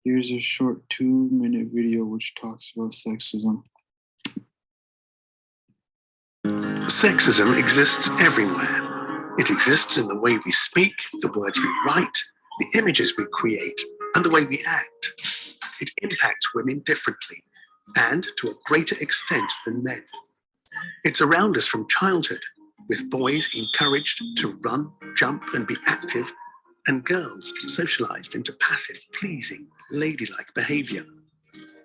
Here's a short 2-minute video which talks about sexism. Sexism exists everywhere. It exists in the way we speak, the words we write, the images we create, and the way we act. It impacts women differently, and to a greater extent than men. It's around us from childhood, with boys encouraged to run, jump, and be active, and girls socialized into passive, pleasing, ladylike behavior.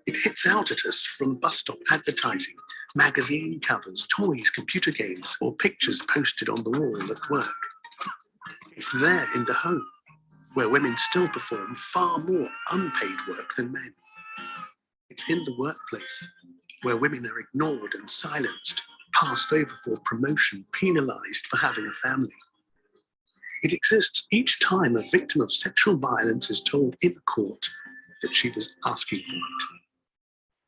It hits out at us from bus stop advertising, magazine covers, toys, computer games, or pictures posted on the wall at work. It's there in the home, where women still perform far more unpaid work than men. It's in the workplace, where women are ignored and silenced, passed over for promotion, penalized for having a family. It exists each time a victim of sexual violence is told in court that she was asking for it.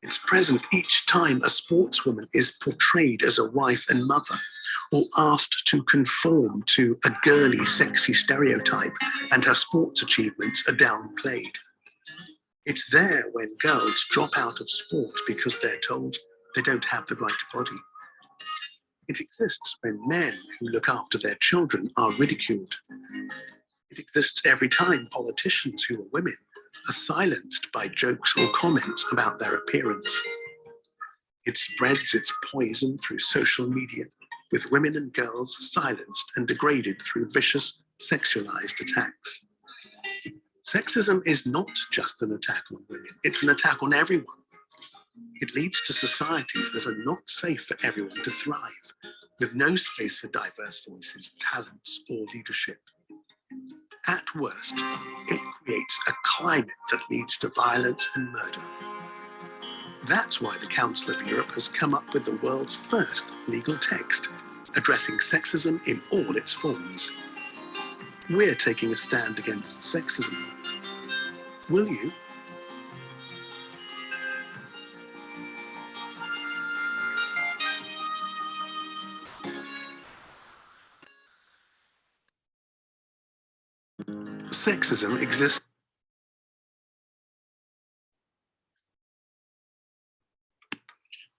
It's present each time a sportswoman is portrayed as a wife and mother, or asked to conform to a girly, sexy stereotype, and her sports achievements are downplayed. It's there when girls drop out of sport because they're told they don't have the right body. It exists when men who look after their children are ridiculed. It exists every time politicians who are women are silenced by jokes or comments about their appearance. It spreads its poison through social media, with women and girls silenced and degraded through vicious, sexualized attacks. Sexism is not just an attack on women, it's an attack on everyone. It leads to societies that are not safe for everyone to thrive, with no space for diverse voices, talents, or leadership. At worst, it creates a climate that leads to violence and murder. That's why the Council of Europe has come up with the world's first legal text addressing sexism in all its forms. We're taking a stand against sexism. Will you? Sexism exists.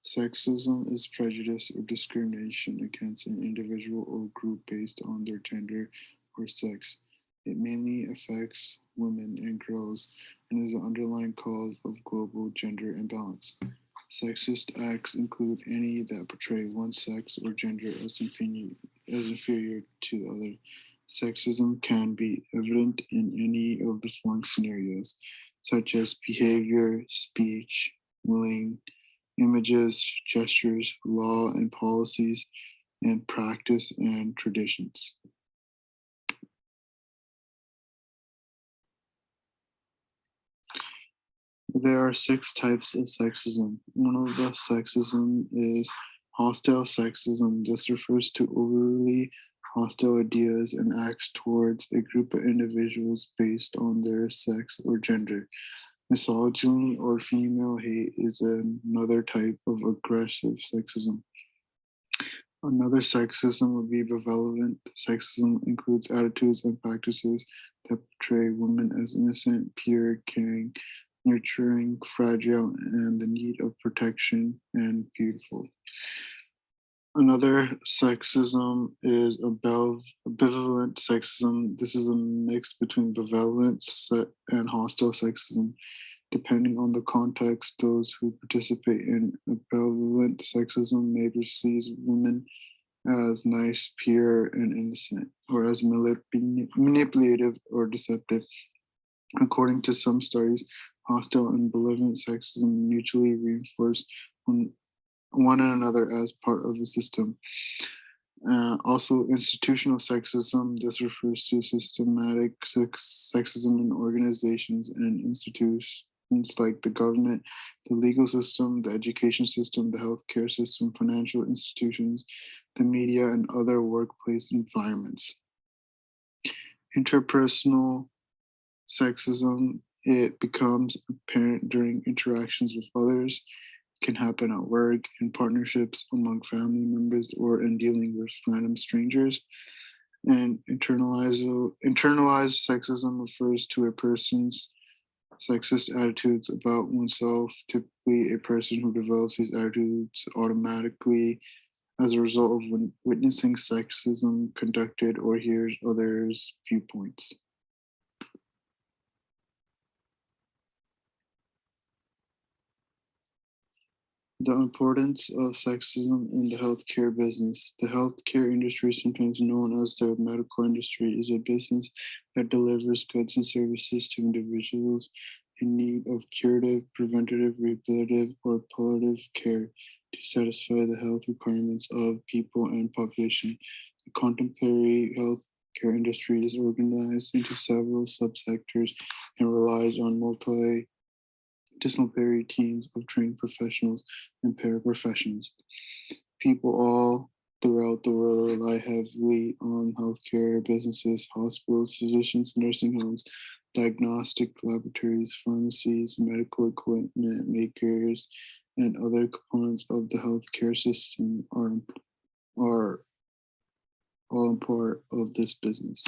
Sexism is prejudice or discrimination against an individual or group based on their gender or sex. It mainly affects women and girls and is the underlying cause of global gender imbalance. Sexist acts include any that portray one sex or gender as inferior to the other. Sexism can be evident in any of the following scenarios, such as behavior, speech, willing, images, gestures, law and policies, and practice and traditions. There are 6 types of sexism. One of the sexism is hostile sexism. This refers to overly hostile ideas and acts towards a group of individuals based on their sex or gender. Misogyny or female hate is another type of aggressive sexism. Another sexism would be benevolent. Sexism includes attitudes and practices that portray women as innocent, pure, caring, nurturing, fragile, and the need of protection and beautiful. Another sexism is ambivalent sexism. This is a mix between benevolent and hostile sexism. Depending on the context, those who participate in ambivalent sexism may perceive women as nice, pure, and innocent, or as manipulative or deceptive. According to some studies, hostile and benevolent sexism mutually reinforce one another as part of the system. Also, institutional sexism. This refers to systematic sexism in organizations and institutions like the government, the legal system, the education system, the healthcare system, financial institutions, the media, and other workplace environments. Interpersonal sexism, it becomes apparent during interactions with others. It can happen at work, in partnerships, among family members, or in dealing with random strangers. And internalized sexism refers to a person's Sexist attitudes about oneself, typically a person who develops these attitudes automatically as a result of witnessing sexism conducted or hears others' viewpoints. The importance of sexism in the healthcare business. The healthcare industry, sometimes known as the medical industry, is a business that delivers goods and services to individuals in need of curative, preventative, rehabilitative, or palliative care to satisfy the health requirements of people and population. The contemporary healthcare industry is organized into several subsectors and relies on multidisciplinary teams of trained professionals and paraprofessionals. People all throughout the world rely heavily on healthcare businesses, hospitals, physicians, nursing homes, diagnostic laboratories, pharmacies, medical equipment makers, and other components of the healthcare system are all a part of this business.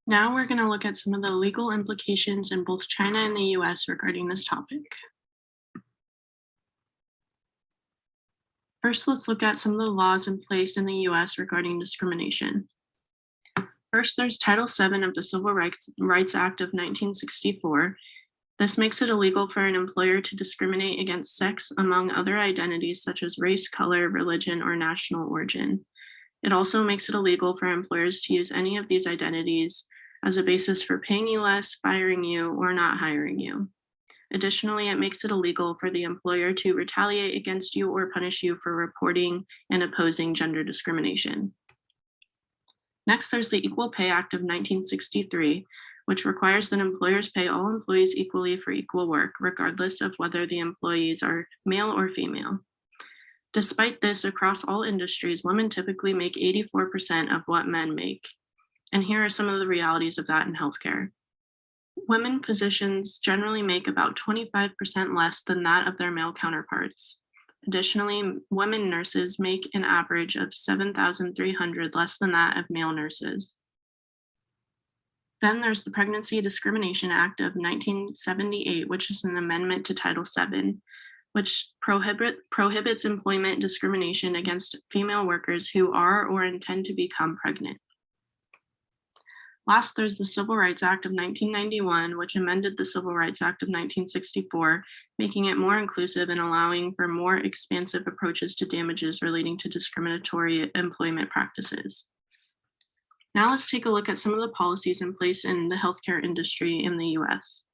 Now we're going to look at some of the legal implications in both China and the US regarding this topic. First, let's look at some of the laws in place in the US regarding discrimination. First, there's Title VII of the Civil Rights Act of 1964. This makes it illegal for an employer to discriminate against sex among other identities such as race, color, religion, or national origin. It also makes it illegal for employers to use any of these identities as a basis for paying you less, firing you, or not hiring you. Additionally, it makes it illegal for the employer to retaliate against you or punish you for reporting and opposing gender discrimination. Next, there's the Equal Pay Act of 1963, which requires that employers pay all employees equally for equal work, regardless of whether the employees are male or female. Despite this, across all industries, women typically make 84% of what men make. And here are some of the realities of that in healthcare. Women physicians generally make about 25% less than that of their male counterparts. Additionally, women nurses make an average of $7,300 less than that of male nurses. Then there's the Pregnancy Discrimination Act of 1978, which is an amendment to Title VII, which prohibits employment discrimination against female workers who are or intend to become pregnant. Last, there's the Civil Rights Act of 1991, which amended the Civil Rights Act of 1964, making it more inclusive and allowing for more expansive approaches to damages relating to discriminatory employment practices. Now let's take a look at some of the policies in place in the healthcare industry in the US.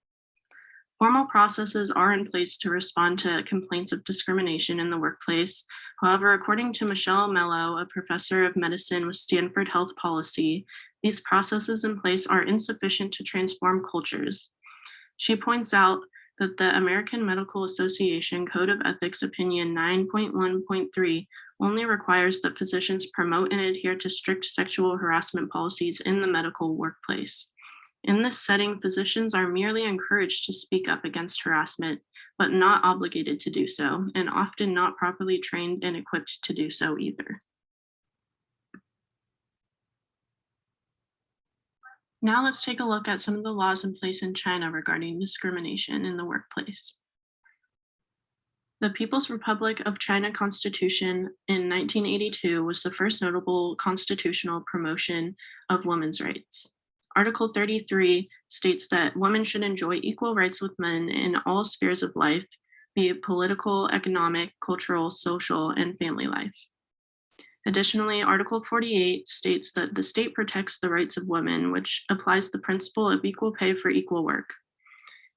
Formal processes are in place to respond to complaints of discrimination in the workplace. However, according to Michelle Mello, a professor of medicine with Stanford Health Policy, these processes in place are insufficient to transform cultures. She points out that the American Medical Association Code of Ethics Opinion 9.1.3 only requires that physicians promote and adhere to strict sexual harassment policies in the medical workplace. In this setting, physicians are merely encouraged to speak up against harassment, but not obligated to do so, and often not properly trained and equipped to do so either. Now let's take a look at some of the laws in place in China regarding discrimination in the workplace. The People's Republic of China Constitution in 1982 was the first notable constitutional promotion of women's rights. Article 33 states that women should enjoy equal rights with men in all spheres of life, be it political, economic, cultural, social, and family life. Additionally, Article 48 states that the state protects the rights of women, which applies the principle of equal pay for equal work.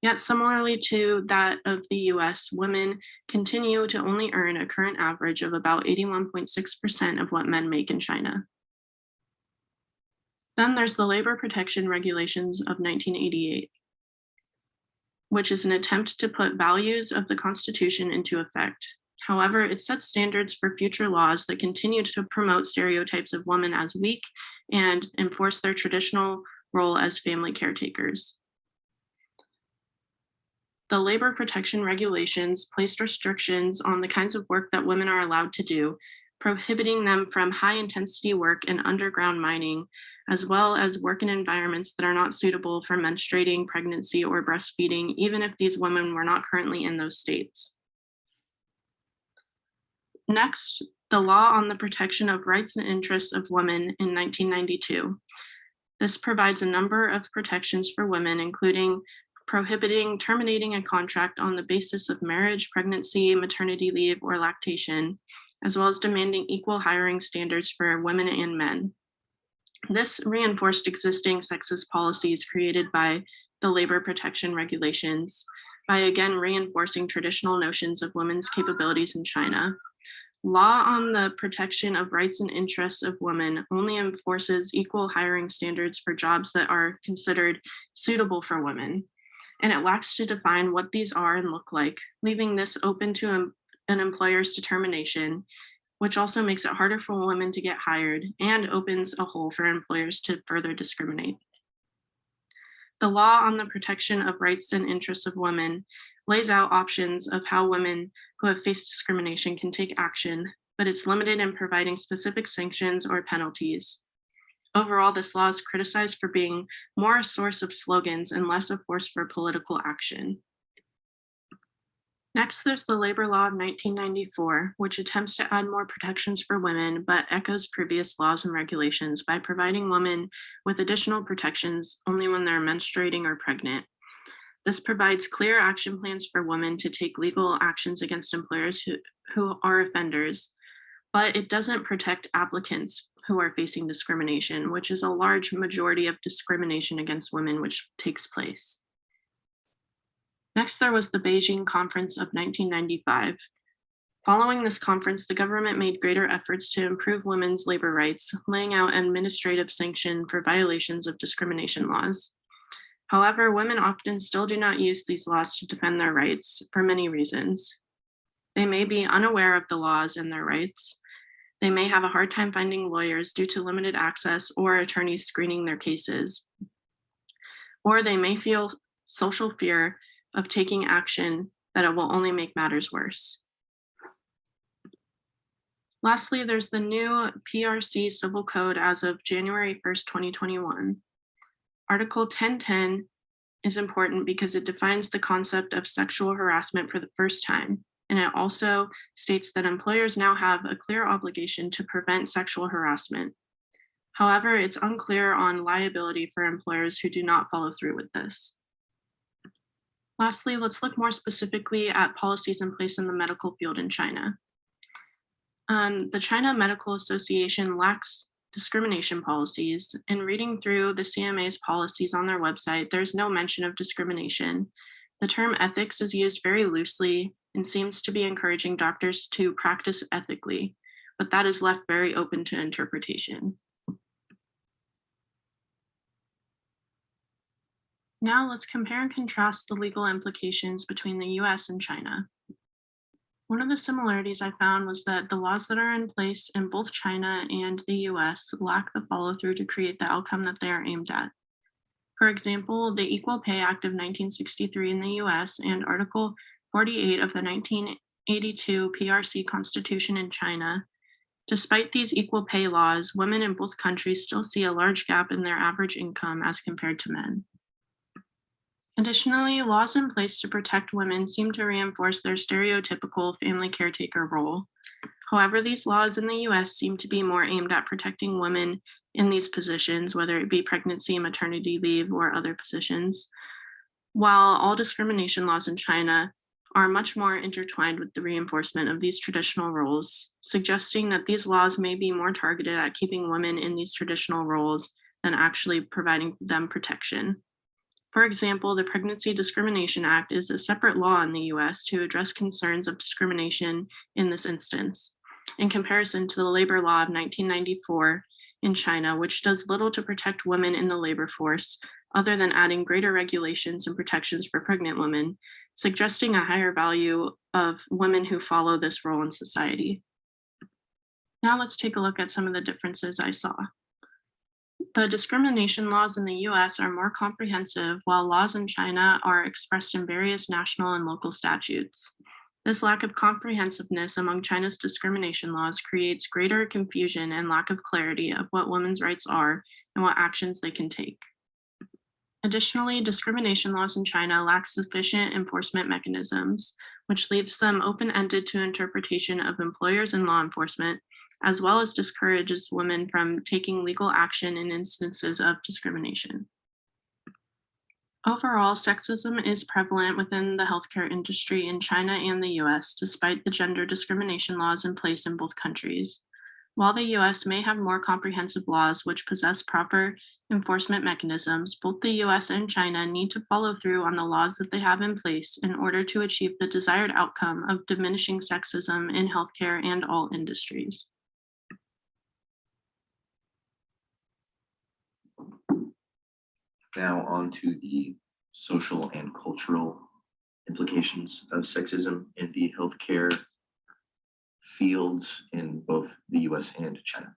Yet, similarly to that of the US, women continue to only earn a current average of about 81.6% of what men make in China. Then there's the Labor Protection Regulations of 1988, which is an attempt to put values of the Constitution into effect. However, it sets standards for future laws that continue to promote stereotypes of women as weak and enforce their traditional role as family caretakers. The labor protection regulations placed restrictions on the kinds of work that women are allowed to do, prohibiting them from high-intensity work in underground mining, as well as work in environments that are not suitable for menstruating, pregnancy, or breastfeeding, even if these women were not currently in those states. Next, the Law on the Protection of Rights and Interests of Women in 1992. This provides a number of protections for women, including prohibiting terminating a contract on the basis of marriage, pregnancy, maternity leave, or lactation, as well as demanding equal hiring standards for women and men. This reinforced existing sexist policies created by the labor protection regulations by again reinforcing traditional notions of women's capabilities in China. Law on the Protection of Rights and Interests of Women only enforces equal hiring standards for jobs that are considered suitable for women, and it lacks to define what these are and look like, leaving this open to an employer's determination, which also makes it harder for women to get hired and opens a hole for employers to further discriminate. The Law on the Protection of Rights and Interests of Women lays out options of how women who have faced discrimination can take action, but it's limited in providing specific sanctions or penalties. Overall, this law is criticized for being more a source of slogans and less a force for political action. Next, there's the Labor Law of 1994, which attempts to add more protections for women, but echoes previous laws and regulations by providing women with additional protections only when they're menstruating or pregnant. This provides clear action plans for women to take legal actions against employers who are offenders, but it doesn't protect applicants who are facing discrimination, which is a large majority of discrimination against women which takes place. Next, there was the Beijing Conference of 1995. Following this conference, the government made greater efforts to improve women's labor rights, laying out administrative sanction for violations of discrimination laws. However, women often still do not use these laws to defend their rights for many reasons. They may be unaware of the laws and their rights. They may have a hard time finding lawyers due to limited access or attorneys screening their cases. Or they may feel social fear of taking action that it will only make matters worse. Lastly, there's the new PRC Civil Code as of January 1st, 2021. Article 1010 is important because it defines the concept of sexual harassment for the first time, and it also states that employers now have a clear obligation to prevent sexual harassment. However, it's unclear on liability for employers who do not follow through with this. Lastly, let's look more specifically at policies in place in the medical field in China. The China Medical Association lacks discrimination policies. In reading through the CMA's policies on their website, there's no mention of discrimination. The term ethics is used very loosely and seems to be encouraging doctors to practice ethically, but that is left very open to interpretation. Now let's compare and contrast the legal implications between the US and China. One of the similarities I found was that the laws that are in place in both China and the US lack the follow through to create the outcome that they are aimed at. For example, the Equal Pay Act of 1963 in the US and Article 48 of the 1982 PRC Constitution in China. Despite these equal pay laws, women in both countries still see a large gap in their average income as compared to men. Additionally, laws in place to protect women seem to reinforce their stereotypical family caretaker role. However, these laws in the US seem to be more aimed at protecting women in these positions, whether it be pregnancy, maternity leave, or other positions, while all discrimination laws in China are much more intertwined with the reinforcement of these traditional roles, suggesting that these laws may be more targeted at keeping women in these traditional roles than actually providing them protection. For example, the Pregnancy Discrimination Act is a separate law in the US to address concerns of discrimination in this instance, in comparison to the Labor Law of 1994 in China, which does little to protect women in the labor force, other than adding greater regulations and protections for pregnant women, suggesting a higher value of women who follow this role in society. Now let's take a look at some of the differences I saw. The discrimination laws in the US are more comprehensive, while laws in China are expressed in various national and local statutes. This lack of comprehensiveness among China's discrimination laws creates greater confusion and lack of clarity of what women's rights are and what actions they can take. Additionally, discrimination laws in China lack sufficient enforcement mechanisms, which leaves them open-ended to interpretation of employers and law enforcement, as well as discourages women from taking legal action in instances of discrimination. Overall, sexism is prevalent within the healthcare industry in China and the US, despite the gender discrimination laws in place in both countries. While the US may have more comprehensive laws which possess proper enforcement mechanisms, both the US and China need to follow through on the laws that they have in place in order to achieve the desired outcome of diminishing sexism in healthcare and all industries. Now on to the social and cultural implications of sexism in the healthcare fields in both the US and China.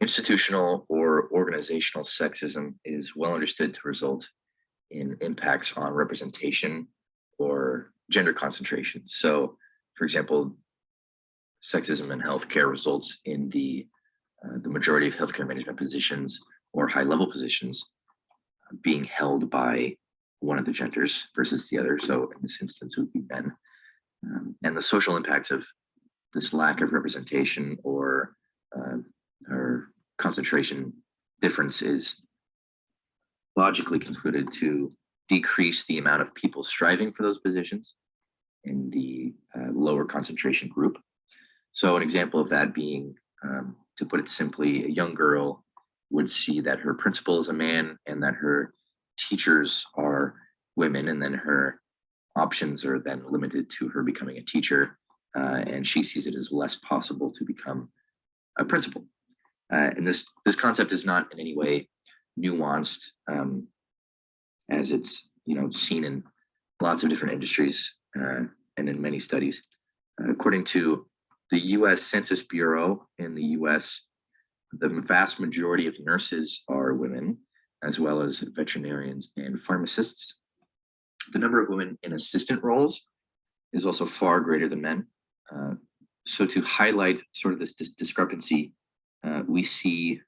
Institutional or organizational sexism is well understood to result in impacts on representation or gender concentration. So, for example, sexism in healthcare results in the majority of healthcare management positions or high-level positions being held by one of the genders versus the other. So in this instance, it would be men. And the social impacts of this lack of representation or concentration difference is logically concluded to decrease the amount of people striving for those positions in the lower concentration group. So an example of that being, to put it simply, a young girl would see that her principal is a man and that her teachers are women, and then her options are then limited to her becoming a teacher, and she sees it as less possible to become a principal. And this concept is not in any way nuanced, as it's seen in lots of different industries and in many studies. According to the U.S. Census Bureau in the U.S., the vast majority of nurses are women, as well as veterinarians and pharmacists. The number of women in assistant roles is also far greater than men. So to highlight sort of this discrepancy, we see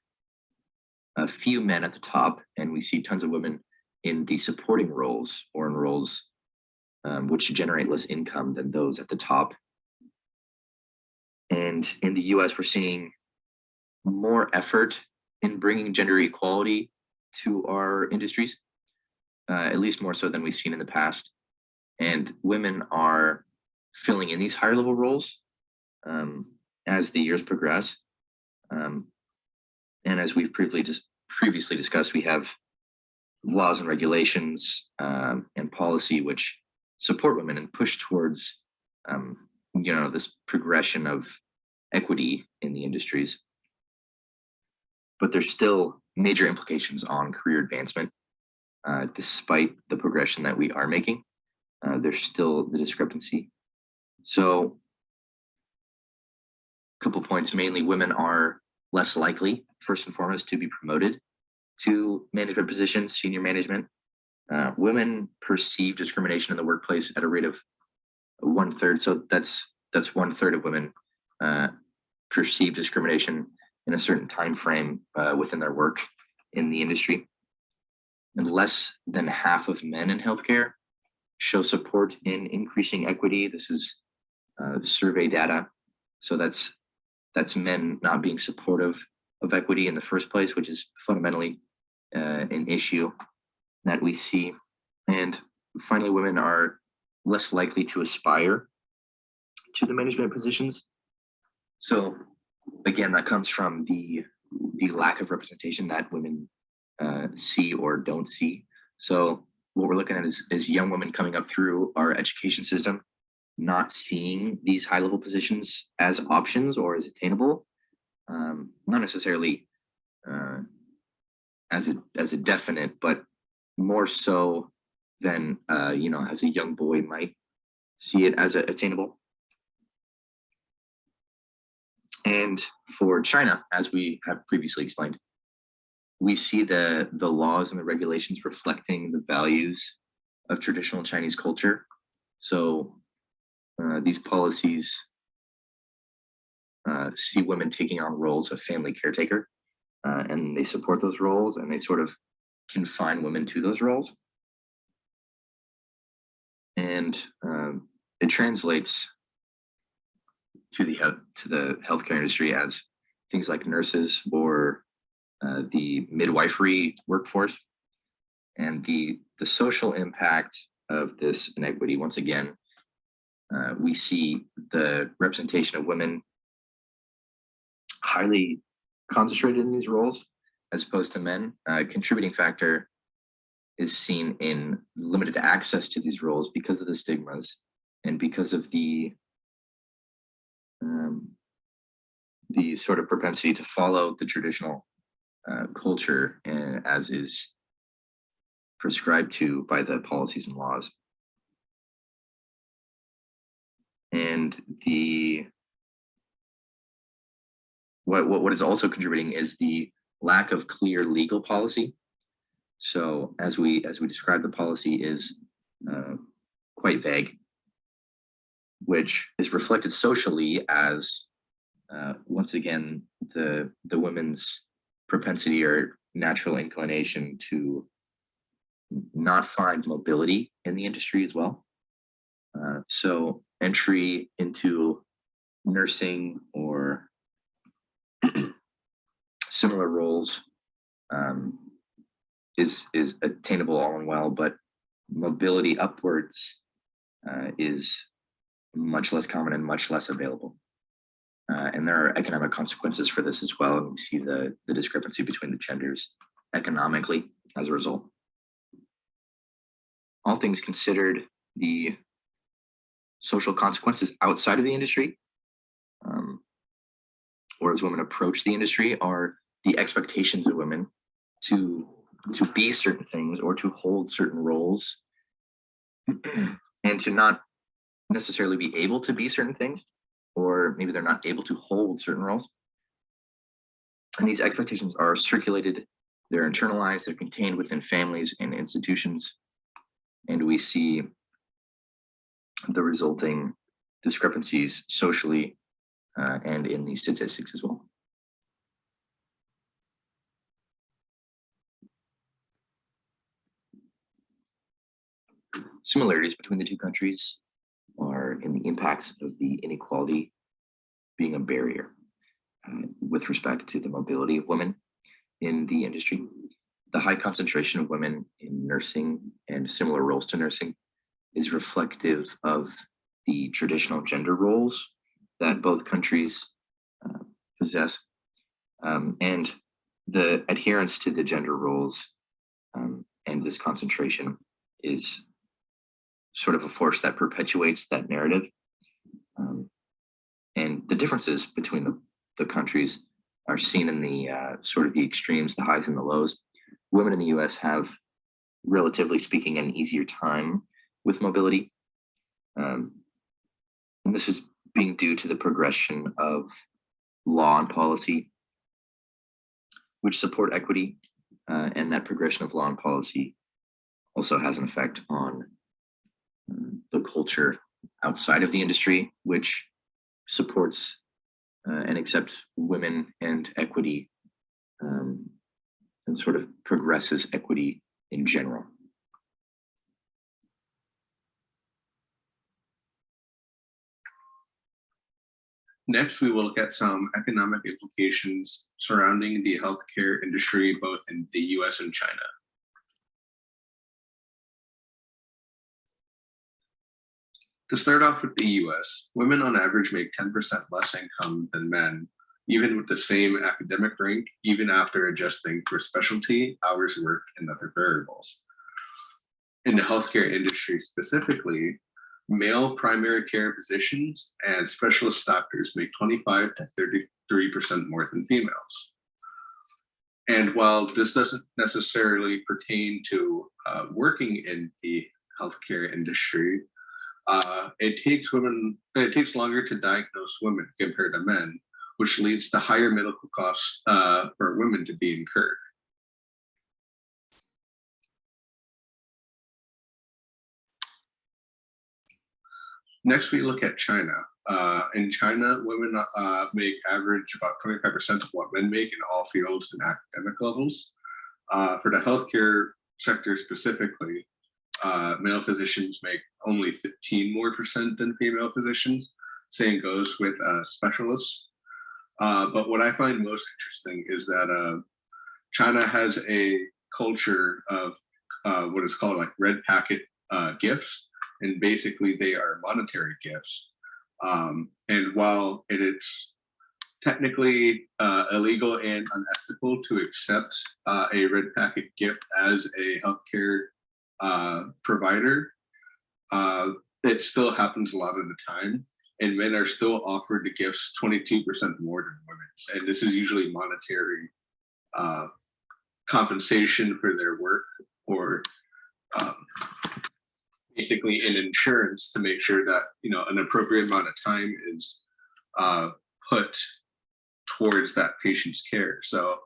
a few men at the top, and we see tons of women in the supporting roles or in roles which generate less income than those at the top. And in the US, we're seeing more effort in bringing gender equality to our industries, at least more so than we've seen in the past. And women are filling in these higher level roles as the years progress. And as we've previously discussed, we have laws and regulations and policy which support women and push towards this progression of equity in the industries. But there's still major implications on career advancement. Despite the progression that we are making, there's still the discrepancy. So a couple points: mainly women are less likely, first and foremost, to be promoted to management positions, senior management. Women perceive discrimination in the workplace at a rate of 1/3. So that's 1/3 of women perceive discrimination in a certain time frame within their work in the industry. And less than half of men in healthcare show support in increasing equity. This is survey data. So that's men not being supportive of equity in the first place, which is fundamentally an issue that we see. And finally, women are less likely to aspire to the management positions. So again, that comes from the lack of representation that women see or don't see. So what we're looking at is young women coming up through our education system, not seeing these high-level positions as options or as attainable, not necessarily as a definite, but more so than as a young boy might see it as attainable. And for China, as we have previously explained, we see the laws and the regulations reflecting the values of traditional Chinese culture. So these policies see women taking on roles of family caretaker, and they support those roles, and they sort of confine women to those roles. And it translates to the healthcare industry as things like nurses or the midwifery workforce. And the social impact of this inequity, once again, we see the representation of women highly concentrated in these roles as opposed to men. Contributing factor is seen in limited access to these roles because of the stigmas and because of the sort of propensity to follow the traditional culture as is prescribed to by the policies and laws. And what is also contributing is the lack of clear legal policy. So as we describe, the policy is quite vague, which is reflected socially as once again the women's propensity or natural inclination to not find mobility in the industry as well. So entry into nursing or similar roles is attainable all and well, but mobility upwards is much less common and much less available. And there are economic consequences for this as well. And we see the discrepancy between the genders economically as a result. All things considered, the social consequences outside of the industry, or as women approach the industry, are the expectations of women to be certain things or to hold certain roles and to not necessarily be able to be certain things, or maybe they're not able to hold certain roles. And these expectations are circulated, they're internalized, they're contained within families and institutions. And we see the resulting discrepancies socially and in the statistics as well. Similarities between the two countries are in the impacts of the inequality being a barrier with respect to the mobility of women in the industry. The high concentration of women in nursing and similar roles to nursing is reflective of the traditional gender roles that both countries possess. And the adherence to the gender roles and this concentration is sort of a force that perpetuates that narrative. And the differences between the countries are seen in the sort of the extremes, the highs and the lows. Women in the US have, relatively speaking, an easier time with mobility. And this is being due to the progression of law and policy, which support equity. And that progression of law and policy also has an effect on the culture outside of the industry, which supports and accepts women and equity and sort of progresses equity in general. Next, we will look at some economic implications surrounding the healthcare industry, both in the US and China. To start off with the US, women on average make 10% less income than men, even with the same academic rank, even after adjusting for specialty, hours worked, and other variables. In the healthcare industry specifically, male primary care physicians and specialist doctors make 25 to 33% more than females. And while this doesn't necessarily pertain to working in the healthcare industry, it takes longer to diagnose women compared to men, which leads to higher medical costs for women to be incurred. Next, we look at China. In China, women make average about 25% of what men make in all fields and academic levels. For the healthcare sector specifically, male physicians make only 15% more than female physicians. Same goes with specialists. But what I find most interesting is that China has a culture of what is called like red packet gifts, and basically they are monetary gifts. And while it is technically illegal and unethical to accept a red packet gift as a healthcare provider, it still happens a lot of the time, and men are still offered the gifts 22% more than women's, and this is usually monetary compensation for their work, or basically an insurance to make sure that an appropriate amount of time is put towards that patient's care. So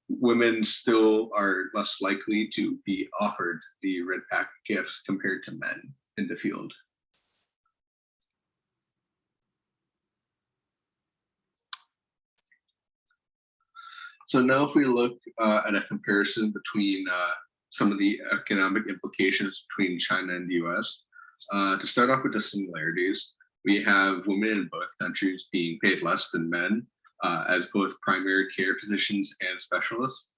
women still are less likely to be offered the red packet gifts compared to men in the field. So now if we look at a comparison between some of the economic implications between China and the US, to start off with the similarities, we have women in both countries being paid less than men as both primary care physicians and specialists.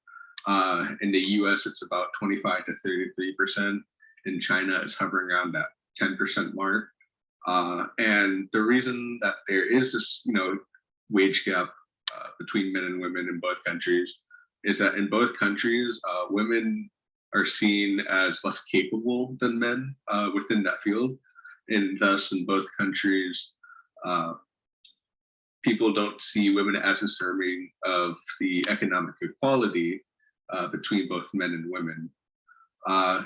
In the US, it's about 25 to 33%. In China, it's hovering around that 10% mark. And the reason that there is this, wage gap between men and women in both countries is that in both countries, women are seen as less capable than men within that field. And thus, in both countries, people don't see women as deserving of the economic equality between both men and women.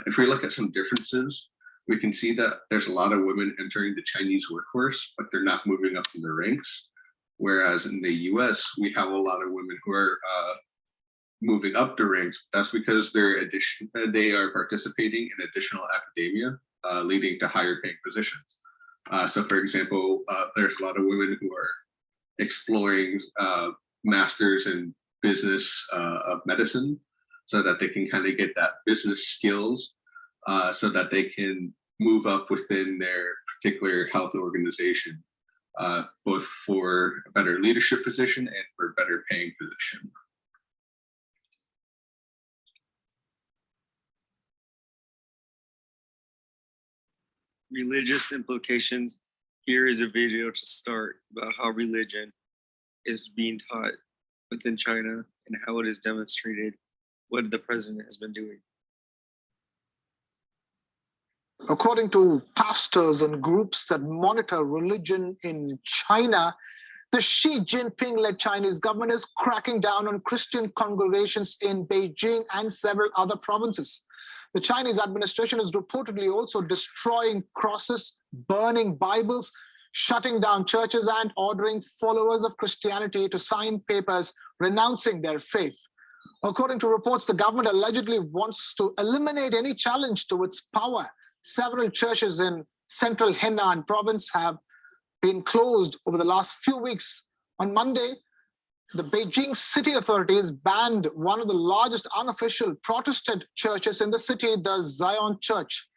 If we look at some differences, we can see that there's a lot of women entering the Chinese workforce, but they're not moving up in the ranks. Whereas in the US, we have a lot of women who are moving up the ranks. That's because they are participating in additional academia, leading to higher paying positions. So for example, there's a lot of women who are exploring masters in business of medicine so that they can kind of get that business skills so that they can move up within their particular health organization, both for a better leadership position and for a better paying position. Religious implications. Here is a video to start about how religion is being taught within China and how it is demonstrated what the president has been doing. According to pastors and groups that monitor religion in China, the Xi Jinping-led Chinese government is cracking down on Christian congregations in Beijing and several other provinces. The Chinese administration is reportedly also destroying crosses, burning Bibles, shutting down churches, and ordering followers of Christianity to sign papers renouncing their faith. According to reports, the government allegedly wants to eliminate any challenge to its power. Several churches in central Henan province have been closed over the last few weeks. On Monday, the Beijing city authorities banned one of the largest unofficial Protestant churches in the city, the Zion Church.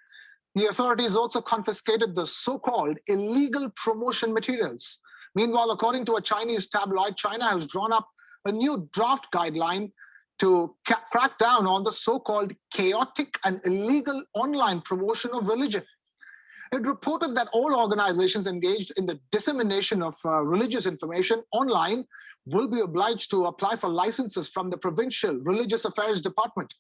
The authorities also confiscated the so-called illegal promotion materials. Meanwhile, according to a Chinese tabloid, China has drawn up a new draft guideline to crack down on the so-called chaotic and illegal online promotion of religion. It reported that all organizations engaged in the dissemination of religious information online will be obliged to apply for licenses from the provincial religious affairs department.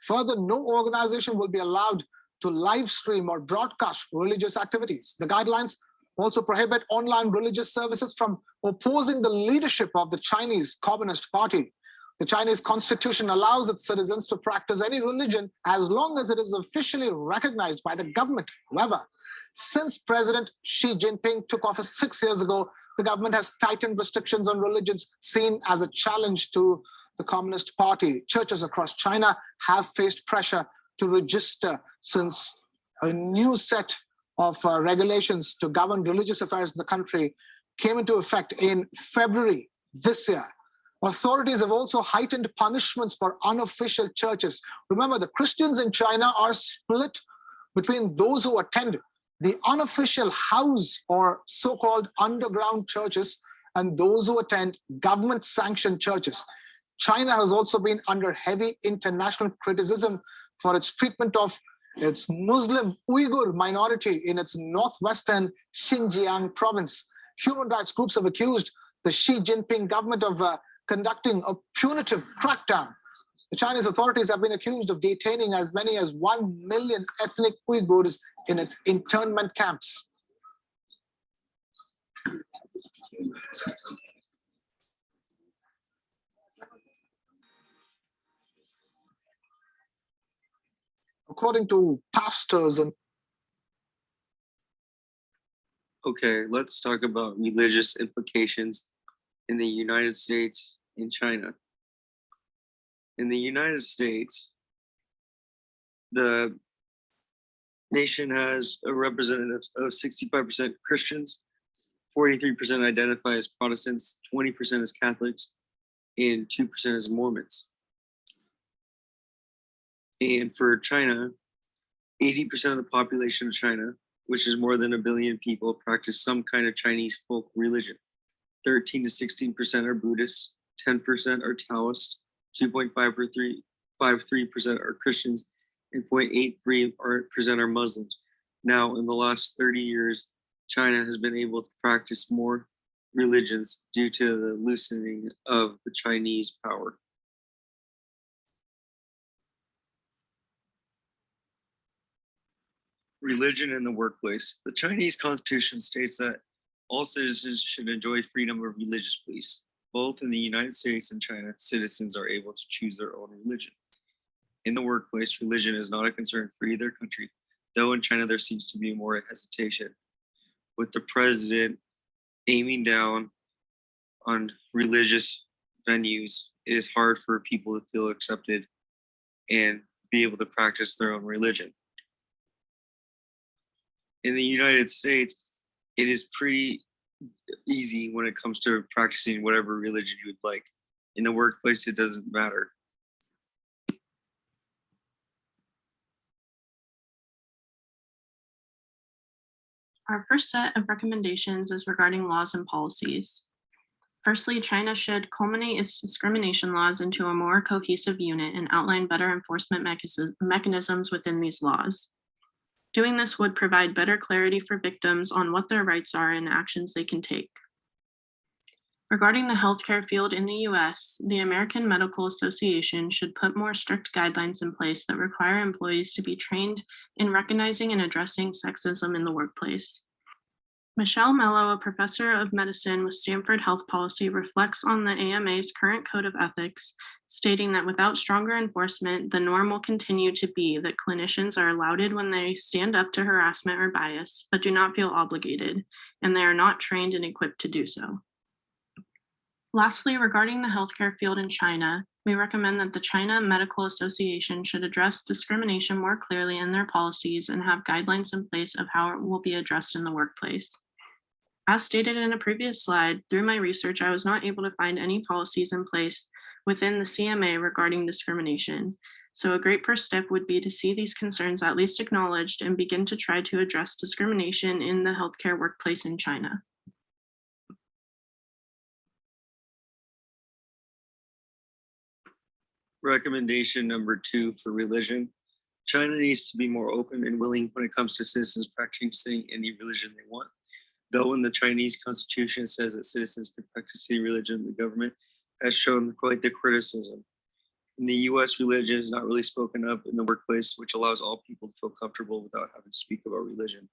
Further, no organization will be allowed to live stream or broadcast religious activities. The guidelines also prohibit online religious services from opposing the leadership of the Chinese Communist Party. The Chinese constitution allows its citizens to practice any religion as long as it is officially recognized by the government. However, since President Xi Jinping took office 6 years ago, the government has tightened restrictions on religions seen as a challenge to the Communist Party. Churches across China have faced pressure to register since a new set of regulations to govern religious affairs in the country came into effect in February this year. Authorities have also heightened punishments for unofficial churches. Remember, the Christians in China are split between those who attend the unofficial house or so-called underground churches and those who attend government-sanctioned churches. China has also been under heavy international criticism for its treatment of its Muslim Uyghur minority in its northwestern Xinjiang province. Human rights groups have accused the Xi Jinping government of conducting a punitive crackdown. The Chinese authorities have been accused of detaining as many as 1 million ethnic Uyghurs in its internment camps. According to pastors and Okay, let's talk about religious implications in the United States and China. In the United States, the nation has a representative of 65% Christians, 43% identify as Protestants, 20% as Catholics, and 2% as Mormons. And for China, 80% of the population of China, which is more than 1 billion people, practice some kind of Chinese folk religion. 13 to 16% are Buddhists, 10% are Taoist, 2.53% are Christians, and 0.83% are Muslims. Now, in the last 30 years, China has been able to practice more religions due to the loosening of the Chinese power. Religion in the workplace. The Chinese constitution states that all citizens should enjoy freedom of religious beliefs. Both in the United States and China, citizens are able to choose their own religion. In the workplace, religion is not a concern for either country, though in China there seems to be more hesitation. With the president aiming down on religious venues, it is hard for people to feel accepted and be able to practice their own religion. In the United States, it is pretty easy when it comes to practicing whatever religion you would like. In the workplace, it doesn't matter. Our first set of recommendations is regarding laws and policies. Firstly, China should culminate its discrimination laws into a more cohesive unit and outline better enforcement mechanisms within these laws. Doing this would provide better clarity for victims on what their rights are and actions they can take. Regarding the healthcare field in the US, the American Medical Association should put more strict guidelines in place that require employees to be trained in recognizing and addressing sexism in the workplace. Michelle Mello, a professor of medicine with Stanford Health Policy, reflects on the AMA's current code of ethics, stating that without stronger enforcement, the norm will continue to be that clinicians are lauded when they stand up to harassment or bias, but do not feel obligated, and they are not trained and equipped to do so. Lastly, regarding the healthcare field in China, we recommend that the China Medical Association should address discrimination more clearly in their policies and have guidelines in place of how it will be addressed in the workplace. As stated in a previous slide, through my research, I was not able to find any policies in place within the CMA regarding discrimination. So a great first step would be to see these concerns at least acknowledged and begin to try to address discrimination in the healthcare workplace in China. Recommendation number 2 for religion. China needs to be more open and willing when it comes to citizens practicing any religion they want. Though in the Chinese constitution it says that citizens can practice any religion, the government has shown quite the criticism. In the US, religion is not really spoken of in the workplace, which allows all people to feel comfortable without having to speak about religion.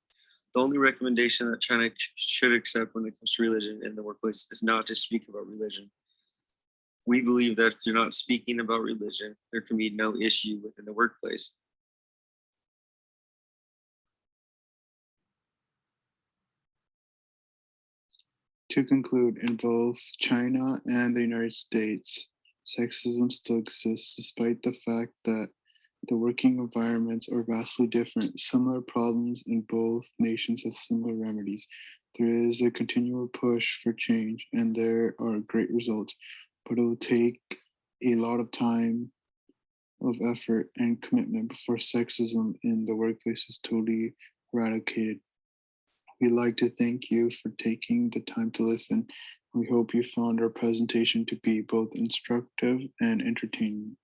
The only recommendation that China should accept when it comes to religion in the workplace is not to speak about religion. We believe that if you're not speaking about religion, there can be no issue within the workplace. To conclude, in both China and the United States, sexism still exists despite the fact that The working environments are vastly different. Similar problems in both nations have similar remedies. There is a continual push for change, and there are great results, but it will take a lot of time, of effort, and commitment before sexism in the workplace is totally eradicated. We'd like to thank you for taking the time to listen. We hope you found our presentation to be both instructive and entertaining.